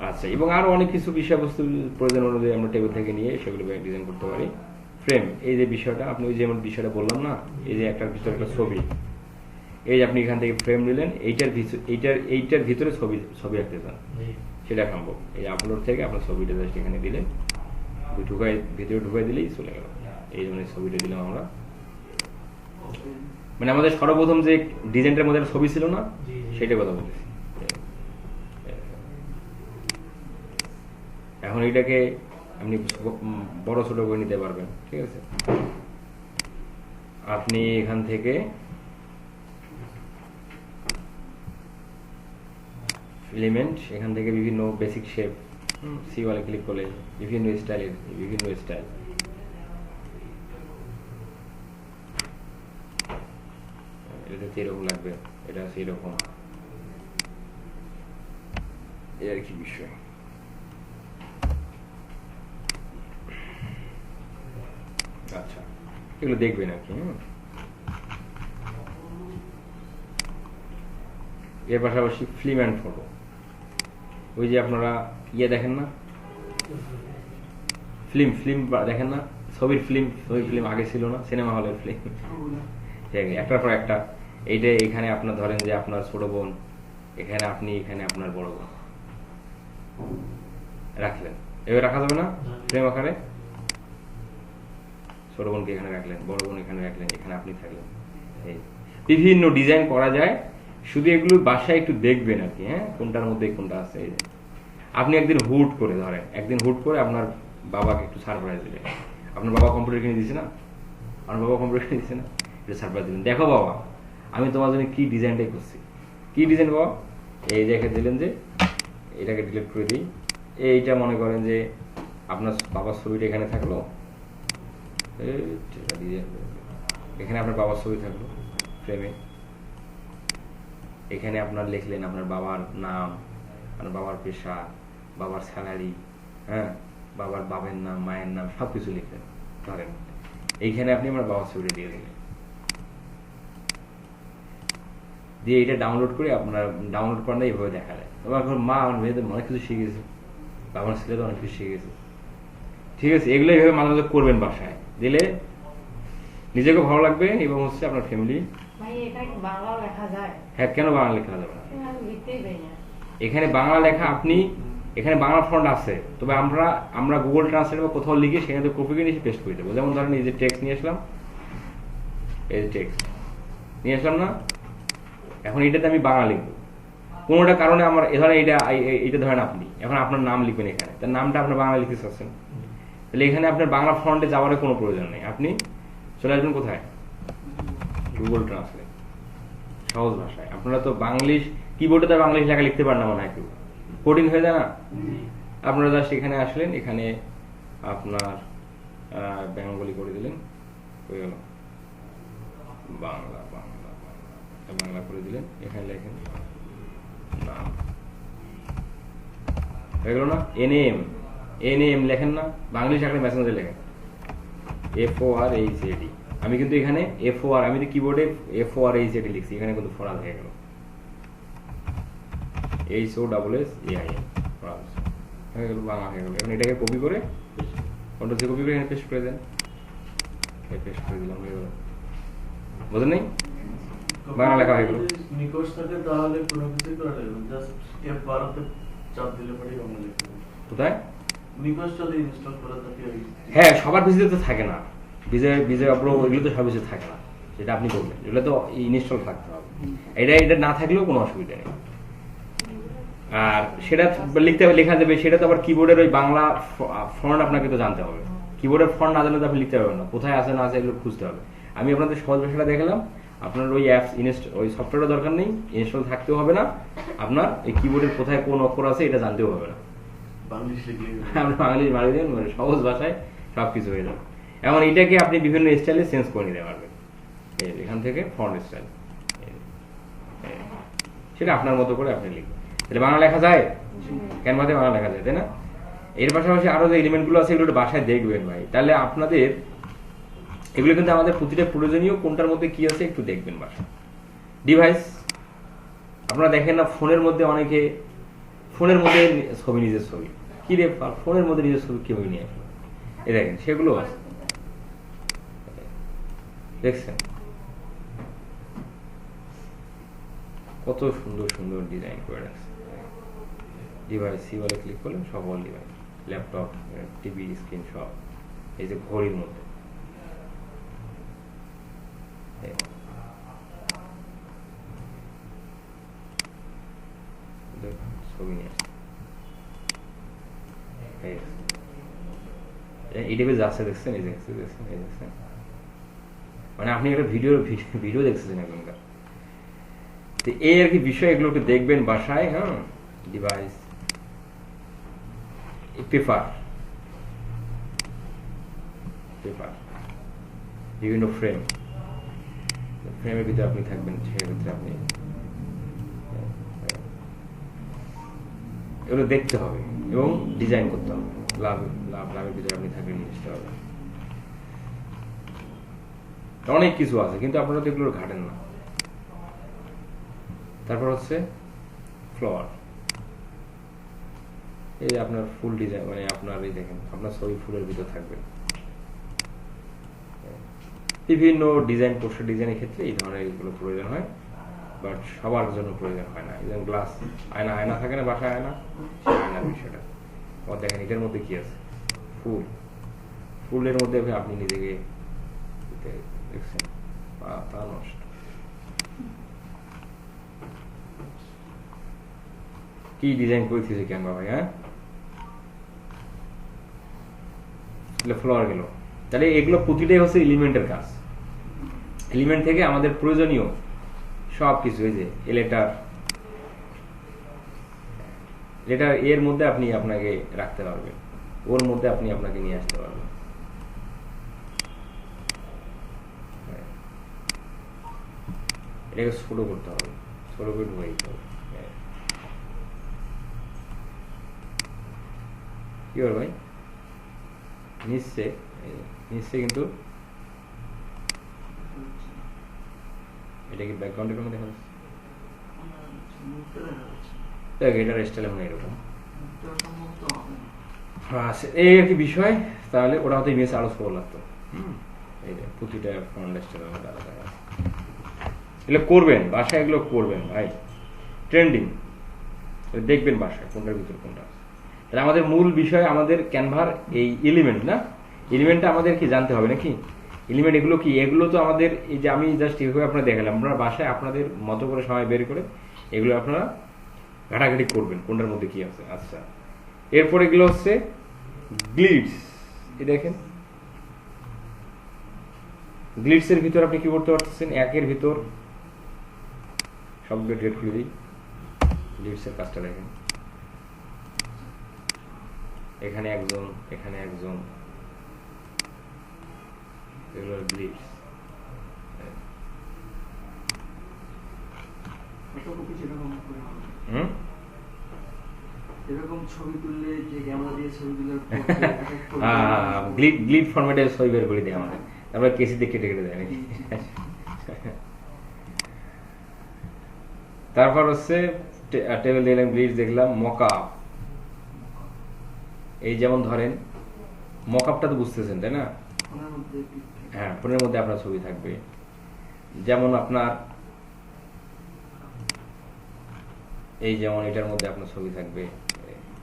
আচ্ছা, এবং আরো অনেক কিছু বিষয়বস্তু প্রয়োজন অনুযায়ী আমরা টেবিল থেকে নিয়ে সেগুলো ডিজাইন করতে পারি। ফ্রেম, এই যে বিষয়টা আপনি ওই যেমন বিষয়টা বললাম না, এই যে একটার ভিতরে একটা ছবি, এই যে আপনি এখান থেকে ফ্রেম নিলেন, এইটার ভিতরে ছবি আঁকতে চান, সেটা সম্ভব। এই আপলোড থেকে আপনার ছবিটা জাস্ট এখানে দিলে, ভিতরে ঢুকাই দিলেই চলে গেল। এই জন্য ছবিটা দিলাম আমরা। মানে আমাদের সর্বপ্রথম যে ডিজাইনটার মধ্যে ছবি ছিল না, সেটা কথা বলতেছি। এখন এটাকে আপনি বড় ছোট করে নিতে পারবেন, ঠিক আছে? আপনি এখান থেকে এলিমেন্ট, এখান থেকে বিভিন্ন বেসিক শেপ, সিওয়ালে ক্লিক করলে বিভিন্ন স্টাইল, এটা এরকম লাগবে, এটা আছে এরকম, এই আর কি বিষয়। আচ্ছা, এগুলো দেখবেন আর কি। এর পাশাপাশি ফিল্ম অ্যান্ড ফটো, ওই যে আপনারা দেখেন না, ফিল্ম দেখেন না, ছবির ফিল্ম আগে ছিল না, সিনেমা হলের ফিল্ম একটার পর একটা। এইটা এখানে আপনার ধরেন যে আপনার ছোট বোন, এখানে আপনি, এখানে আপনার বড় বোন রাখলেন, এভাবে রাখা যাবে না ফ্রেম আকারে? ছোট বোনকে এখানে রাখলেন, বড় বোন এখানে রাখলেন, এখানে আপনি থাকলেন। এই বিভিন্ন ডিজাইন করা যায়, শুধু এগুলো বাসায় একটু দেখবেন আর কি, হ্যাঁ, কোনটার মধ্যে কোনটা আছে। এই যে আপনি একদিন হুট করে ধরেন, আপনার বাবাকে একটু সারপ্রাইজ দিলেন। আপনার বাবা কম্পিউটার কিনে দিচ্ছে না, আপনার বাবা কম্পিউটার কিনে দিচ্ছে না, এটা সারপ্রাইজ দিলেন, দেখো বাবা আমি তোমার জন্য কি ডিজাইনটাই করছি। কি ডিজাইন বাবা? এই দেখে দিলেন যে এটাকে ডিলিট করে দিই, এইটা মনে করেন যে আপনার বাবার ছবিটা এখানে থাকলো, এখানে আপনার বাবার ছবি থাকলো ফ্রেমে, এখানে আপনার লিখলেন আপনার বাবার নাম, আপনার বাবার পেশা, বাবার স্যালারি, হ্যাঁ, বাবার নাম, মায়ের নাম, সবকিছু লিখলেন ধরেন। এইখানে আপনি আমার বাবার ছবিটা দিয়ে দিলেন, দিয়ে এটা ডাউনলোড করে আপনার ডাউনলোড করেন, এইভাবে দেখা যায়। এখন মা আমার মেয়েদের অনেক কিছু শিখেছে, বাবার ছেলে তো অনেক কিছু শিখেছে, ঠিক আছে। এগুলো এইভাবে মাঝে মাঝে করবেন বাসায়, দিলে নিজেকে ভালো লাগবে এবং হচ্ছে আপনার ফ্যামিলি। হ্যাঁ, কেন বাংলা লেখা যাবে না? এখানে বাংলা লেখা, আপনি এখানে বাংলা ফন্ট আছে, তবে আমরা গুগল ট্রান্সলেট বা কোথাও লিখে সেখানে কপি করে নিয়ে পেস্ট করে দেবো। যেমন ধরেন এই যে টেক্সট নিয়ে আসলাম, এই যে টেক্সট নিয়ে আসলাম না, এখন এটাতে আমি বাংলা লিখবো। কোনোটা কারণে আমার এ ধরেন এইটা ধরেন আপনি এখন আপনার নাম লিখবেন এখানে, তার নামটা আপনার বাংলা লিখতে চাচ্ছেন, তাহলে এখানে আপনার বাংলা ফন্টে যাওয়ার কোনো প্রয়োজন নেই। আপনি চলে আসবেন কোথায়? গুগল ট্রান্সলেট, সহজ ভাষায়। আপনারা তো বাংলিশ কিবোর্ডে তো বাংলিশ লেখা লিখতে পারেন না মনে হয়, একটু কঠিন হয়ে যায় না? আপনারা জাস্ট এখানে আসলেন, এখানে আপনার বেঙ্গলি করে দিলেন, হয়ে গেল, বাংলা বাংলা বাংলা করে দিলেন, এখানে লেখেন নাম, হয়ে গেল না? এনএম লেখেন না, বাংলিশ আকারে মেসেঞ্জারে লেখেন FORHAD। আমি কিন্তু এখানে আমি তো কিবোর্ডে FORHAD লিখছি, এখানে কিন্তু ফরাদ হয়ে গেল, HOSSAIN হয়ে গেল, বাংলা হয়ে গেল। এখন এটাকে কপি করে কন্ট্রোল সি কপি করে এখানে পেস্ট করে দেন, পেস্ট করে দিলাম, হয়ে গেল। বুঝলেন নাই? বাংলা লেখা হয়ে গেল। নিকোশ থাকে তাহলে কোনো কিছু করা যাবে, জাস্ট F12 তে চাপ দিলে পরেই বাংলা লিখতে হবে। কোথায়? নিকোশ যদি ইনস্টল করা থাকে, হ্যাঁ, সবার পিসিতে তো থাকে না, বিজয় অপ্রো ওইগুলো তো সব কিছু থাকে না, সেটা আপনি করবেন, এগুলো তো ইনস্টল থাকতে হবে। এটা না থাকলেও কোনো অসুবিধা নেই। আর সেটা লেখা যাবে, সেটা তো আবার কিবোর্ডের ওই বাংলা ফন্ট আপনাকে তো জানতে হবে। কিবোর্ডের ফন্ট না জানলে তো আপনি লিখতে পারবেন না, কোথায় আছে না আছে এগুলো খুঁজতে হবে। আমি আপনাদের সহজ ভাষাটা দেখালাম, আপনার ওই অ্যাপস ওই সফটওয়্যারের দরকার নেই, ইনস্টল থাকতেও হবে না, আপনার এই কিবোর্ডের কোথায় কোন অক্ষর আছে এটা জানতেও হবে না, বাংলিশ লিখলে আপনি বাংলিশ মারি দেন, সহজ ভাষায় সবকিছু হয়ে যাবে। এমন এটাকে আপনি বিভিন্ন স্টাইলে চেঞ্জ করে নিতে পারবেন, এখান থেকে ফন্ট স্টাইল, সেটা আপনার মতো করে আপনি লিখবেন। তাহলে বাংলা লেখা যায়, ক্যানভাতে বাংলা লেখা যায়, তাই না? এর পাশাপাশি আরো যে এলিমেন্টগুলো আছে এগুলো বাসায় দেখবেন ভাই, তাহলে আপনাদের এগুলো কিন্তু আমাদের প্রতিটা প্রয়োজনীয়, কোনটার মধ্যে কি আছে একটু দেখবেন বাসায়। ডিভাইস আপনারা দেখেন না, ফোনের মধ্যে অনেকে ছবি, নিজের ছবি, কি রে ফোনের মধ্যে নিজের ছবি কেউ নিয়ে আসলো, এ দেখেন সেগুলো আছে, দেখছেন কত সুন্দর সুন্দর ডিজাইন করে রাখছে। ডিভাইস সি বলে ক্লিক করলে সব all device, laptop, TV screen সব, এই যে ঘড়ির মধ্যে ছবি নিয়ে আসছে, এই টেবিল যাচ্ছে, দেখছেন, এই দেখছেন, মানে আপনি একটা ভিডিও দেখছেন এখনকার। তো এই আর কি বিষয়, এগুলো একটু দেখবেন বাসায়। হ্যাঁ, ডিভাইস, পেপার, বিভিন্ন ফ্রেমের ভিতরে আপনি থাকবেন, সেটার ভিতরে আপনি এগুলো দেখতে হবে এবং ডিজাইন করতে হবে। লাভের ভিতরে আপনি থাকবেন, জিনিসটা হবে, অনেক কিছু আছে কিন্তু আপনারা তো এগুলোর ঘাটেন না। তারপর হচ্ছে ফ্লাওয়ার, এই যে আপনার ফুল ডিজাইন, মানে আপনার এই দেখেন আপনার ছবি ফুলের ভিতর থাকবে। বিভিন্ন ডিজাইন, পোস্টার ডিজাইনের ক্ষেত্রে এই ধরনের এগুলো প্রয়োজন হয়, বাট সবার জন্য প্রয়োজন হয় না। যেমন গ্লাস, আয়না থাকে না বাসায়, আয়নার বিষয়টা আবার দেখেন এটার মধ্যে কি আছে, ফুলের মধ্যে আপনি নিজেকে দেখছেন, তা নষ্ট। কি ডিজাইন করেছে কেন ভাই? হ্যাঁ, ফ্লোয়ার গেল। তাহলে এগুলো প্রতিটাই হচ্ছে এলিমেন্টের কাজ। এলিমেন্ট থেকে আমাদের প্রয়োজনীয় সব কিছু, এই যে লেটার এর মধ্যে আপনি আপনাকে রাখতে পারবেন, ওর মধ্যে আপনি আপনাকে নিয়ে আসতে পারবেন। এটাকে ছোট করতে হবে, ছোট করে ঢুকে দিতে হবে। কি হবে ভাই? নিশ্চয় কিন্তু এটা কি ব্যাকগ্রাউন্ডের মধ্যে দেখা যাচ্ছে? এটার স্টাইল মানে এরকম এই আর কি বিষয়। তাহলে ওটা হয়তো ইমেজ আরো স্লো লাগতো। এই যে প্রতিটা ফন্ট স্টাইল আলাদা আলাদা। এগুলো করবেন বাসায়, এগুলো করবেন ভাই, ট্রেন্ডিং দেখবেন বাসায় কোনটার ভিতর কোনটা। তাহলে আমাদের মূল বিষয় আমাদের ক্যানভার এই এলিমেন্ট না, এলিমেন্টটা আমাদের কি জানতে হবে নাকি? এলিমেন্ট এগুলো কি? এগুলো তো আমাদের এই যে আমি জাস্ট এভাবে আপনারা দেখালাম, আপনারা বাসায় আপনাদের মতো করে সময় বের করে এগুলো আপনারা ঘাটাঘাটি করবেন কোনটার মধ্যে কি আছে। আচ্ছা, এরপর এগুলো হচ্ছে গ্লিডস। এই দেখেন গ্লিডস এর ভিতর আপনি কি করতে পারতেছেন, একের ভিতর সবগুলো ডেট করে দিই। গ্লিডস এর কাজটা দেখেন, এখানে একজন, এখানে একজন, এগুলো গ্লিডস। এরকম ছবি তুললে যে ক্যামেরা দিয়ে ছবি তুলে গ্লিড ফরম্যাটে ছবি বের করে দেয় আমাদের, তারপরে কেসিতে কেটে কেটে দেয় নাকি। তারপর হচ্ছে টেবিল দেখলাম, গ্লিড দেখলাম, মকআপ। এই যেমন ধরেন মকআপটা তো বুঝতেছেন তাই না? হ্যাঁ, ফোনের মধ্যে আপনার ছবি থাকবে। যেমন আপনার এই যেমন এটার মধ্যে আপনার ছবি থাকবে।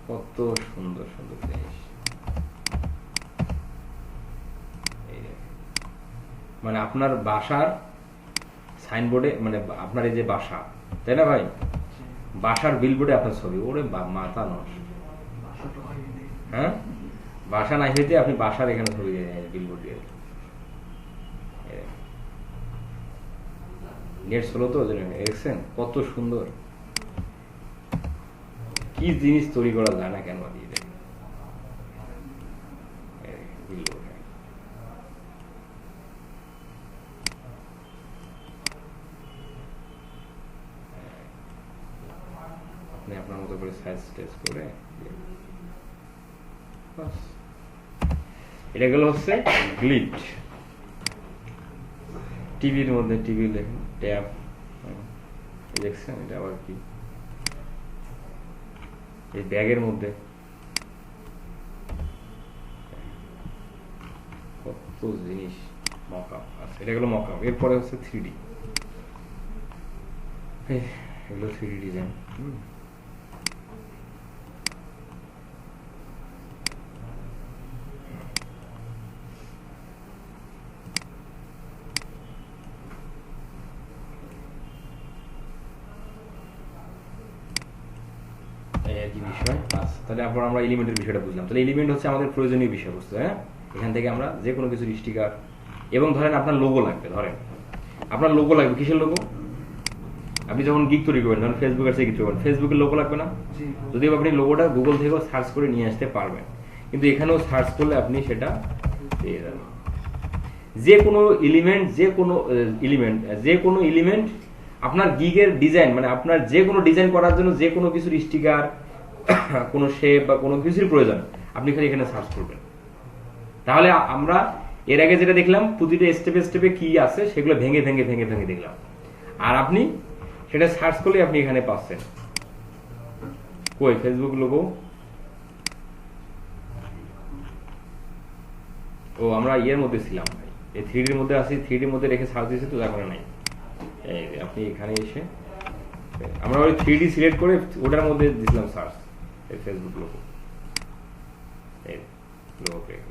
কত সুন্দর সুন্দর জিনিস, মানে আপনার বাসার সাইনবোর্ডে, মানে আপনার এই যে বাসা তাই না ভাই, বাসার বিলবোর্ডে আপনার ছবি। ওরে মাথা নষ্ট। হ্যাঁ, বাসা নাই হইতে আপনি বাসার এখানে ছবি দিয়ে বিলবোর্ড দিয়ে নেট স্লো তো দেখছেন কত সুন্দর কি জিনিস তৈরি করা যায় না কেন দিয়ে দেয়। আপনি আপনার মতো করে সাইজ টেস্ট করে এটা গেল হচ্ছে গ্লিড। টিভির মধ্যে টিভি দেখেন ট্যাব দেখছেন, এটা আবার কি এই ব্যাগের মধ্যে কত জিনিস মকআপ আছে। এটা গেল মকআপ। এরপরে হচ্ছে 3D, এগুলো 3D ডিজাইন। তাহলে আমরা এলিমেন্টের বিষয়টা বুঝলাম। তাহলে এলিমেন্ট হচ্ছে আমাদের প্রয়োজনীয় বিষয়বস্তু। হ্যাঁ, এখান থেকে আমরা যে কোনো কিছু স্টিকার, এবং ধরেন আপনার লোগো লাগবে, ধরেন আপনার লোগো লাগবে, কিসের লোগো? আপনি যখন গিগ তৈরি করবেন, ধরেন ফেসবুকের থেকে তৈরি করবেন, ফেসবুকের লোগো লাগবে না? যদিও আপনি লোগোটা গুগল থেকেও সার্চ করে নিয়ে আসতে পারবেন, কিন্তু এখানেও সার্চ করলে আপনি সেটা পেয়ে যাবেন। যে কোনো এলিমেন্ট, যে কোনো এলিমেন্ট আপনার গিগের ডিজাইন, মানে আপনার যে কোনো ডিজাইন করার জন্য যে কোনো কিছুর স্টিকার, কোনো শেপ বা কোনো কিছুর প্রয়োজন, আপনি খালি এখানে সার্চ করবেন। তাহলে আমরা এর আগে যেটা দেখলাম প্রতিটা স্টেপে স্টেপে কি আছে সেগুলো ভেঙে ভেঙে ভেঙে ভেঙে দেখলাম, আর আপনি সেটা সার্চ করলে আপনি এখানে পাচ্ছেন। কই ফেসবুক লোগো ও আমরা ইয়ের মধ্যে ছিলাম ভাই, এই 3D-র মধ্যে আছি, 3D-র মধ্যে রেখে সার্চ দিয়েছি তো তার মানে নাই। এই যে আপনি এখানে এসে আমরা ওই 3D সিলেক্ট করে ওটার মধ্যে দিছিলাম সার্চ, এই ফেসবুক লোগো, এই লোগো পেয়ে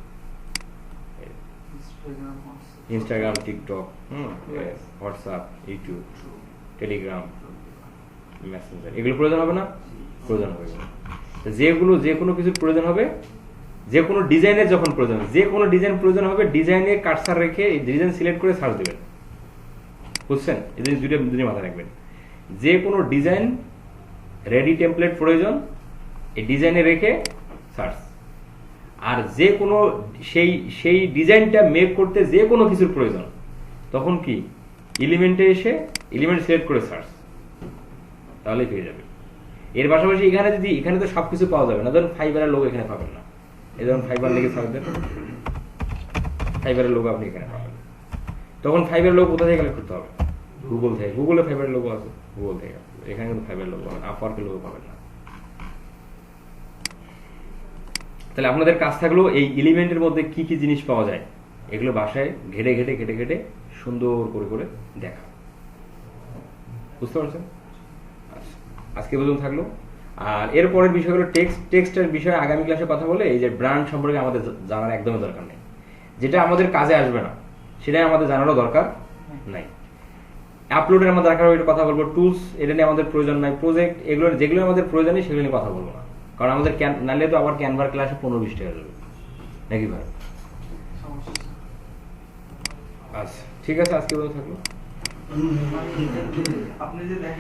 Instagram, TikTok, WhatsApp, YouTube, Telegram, Messenger, এগুলো প্রয়োজন হবে না? প্রয়োজন হবে। যেগুলো যে কোনো কিছুর প্রয়োজন হবে, যে কোনো ডিজাইনের যখন প্রয়োজন হবে, যে কোনো ডিজাইন প্রয়োজন হবে, ডিজাইনে কার্সার রেখে এই ডিজাইন সিলেক্ট করে সার্চ দেবেন। বুঝছেন? এই জিনিস দুটো মাথায় রাখবেন। যে কোনো ডিজাইন রেডি টেমপ্লেট প্রয়োজন, এই ডিজাইনে রেখে সার্চ। আর যে কোনো সেই ডিজাইনটা মেক করতে যে কোনো কিছুর প্রয়োজন, তখন কি এলিমেন্টে এসে এলিমেন্ট সিলেক্ট করে সার্চ, তাহলেই পেয়ে যাবে। এর পাশাপাশি এখানে তো সবকিছু পাওয়া যাবে না। ধরুন ফাইবারের লোগো এখানে পাবেন না, এই ধরুন ফাইবার লিখে সার্চ দেন, ফাইবারের লোগো আপনি এখানে পাবেন। তখন ফাইবারের লোগো কোথা থেকে কালেক্ট করতে হবে? গুগল থেকে। গুগলে ফাইবারের লোগো আছে, গুগল থেকে। এখানে কিন্তু ফাইবারের লোগো পাবেন, আপওয়ার্কের লোগো পাবেন না। তাহলে আপনাদের কাজ থাকলো এই এলিমেন্টের মধ্যে কি কি জিনিস পাওয়া যায়, এগুলো বাসায় ঘেটে ঘেটে ঘেটে ঘেটে সুন্দর করে করে দেখা। বুঝতে পারছেন? আজকে পর্যন্ত থাকলো। আর এরপরের বিষয়গুলো টেক্সটের বিষয়ে আগামী ক্লাসে কথা বলে, এই যে ব্র্যান্ড সম্পর্কে আমাদের জানার একদমই দরকার নেই। যেটা আমাদের কাজে আসবে না সেটাই আমাদের জানারও দরকার নাই। আপলোডের আমাদের দরকার হবে, এটা কথা বলবো। টুলস, এটা নিয়ে আমাদের প্রয়োজন নাই। প্রজেক্ট, এগুলো যেগুলো আমাদের প্রয়োজন নেই সেগুলো নিয়ে কথা বলবো না, কারণ আমাদের নাহলে তো আবার ক্যানভার ক্লাসে 15-20 টাকা যাবে নাকি ভাই? আচ্ছা ঠিক আছে, আজকে পর্যন্ত থাকলো। আপনি যে দেখেন